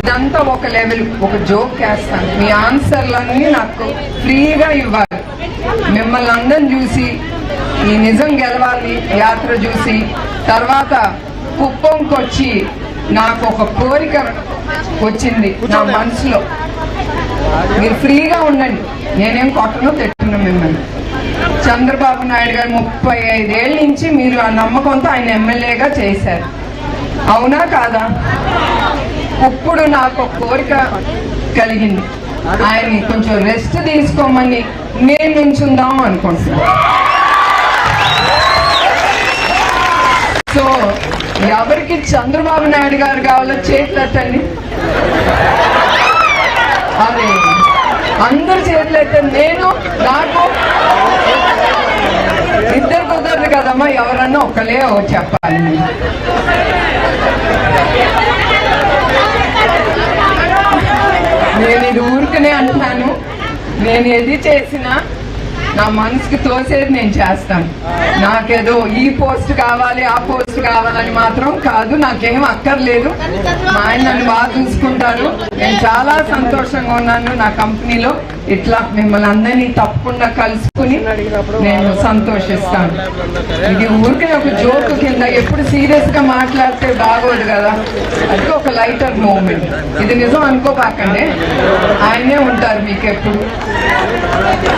ఇదంతా ఒక లెవెల్, ఒక జోక్ వేస్తాను. మీ ఆన్సర్లన్నీ నాకు ఫ్రీగా ఇవ్వాలి. మిమ్మల్ని అందరిని చూసి ఈ నిజం గెలవాలి యాత్ర చూసి తర్వాత కుప్పంకి వచ్చి నాకు ఒక కోరిక వచ్చింది నా మనసులో. మీరు ఫ్రీగా ఉండండి, నేనేం కొట్టను తిట్టను మిమ్మల్ని. చంద్రబాబు నాయుడు గారు 35 ఏళ్ళ నుంచి మీరు ఆ నమ్మకంతో ఆయన ఎమ్మెల్యేగా చేశారు, అవునా కాదా? ఇప్పుడు నాకు ఒక కోరిక కలిగింది, ఆయన్ని కొంచెం రెస్ట్ తీసుకోమని నేను నుంచుందాం అనుకుంటున్నాను. సో ఎవరికి చంద్రబాబు నాయుడు గారు కావాలో చేతులెత్తండి. అదే అందరు చేతులెత్తండి. నేను నాకు ఇద్దరు కుదరదు కదమ్మా, ఎవరన్నా ఒకలే చెప్పాలి. నేను ఇది ఊరికనే అంటున్నాను, నేను ఏది చేసినా నా మనసుకి తోసేది నేను చేస్తాను. నాకేదో ఈ పోస్ట్ కావాలి ఆ పోస్ట్ కావాలని మాత్రం కాదు, నాకేం అక్కర్లేదు. మా ఆయన నన్ను బాగా చూసుకుంటారు, నేను చాలా సంతోషంగా ఉన్నాను. నా కంపెనీలో ఇట్లా మిమ్మల్ని అందరినీ తప్పకుండా కలుసుకుని నేను సంతోషిస్తాను. ఇది ఊరికే ఒక జోక్ కింద, ఎప్పుడు సీరియస్ గా మాట్లాడితే బాగోదు కదా, అది ఒక లైటర్ మూమెంట్. ఇది నిజం అనుకోపాకండి, ఆయనే ఉంటారు మీకు ఎప్పుడు.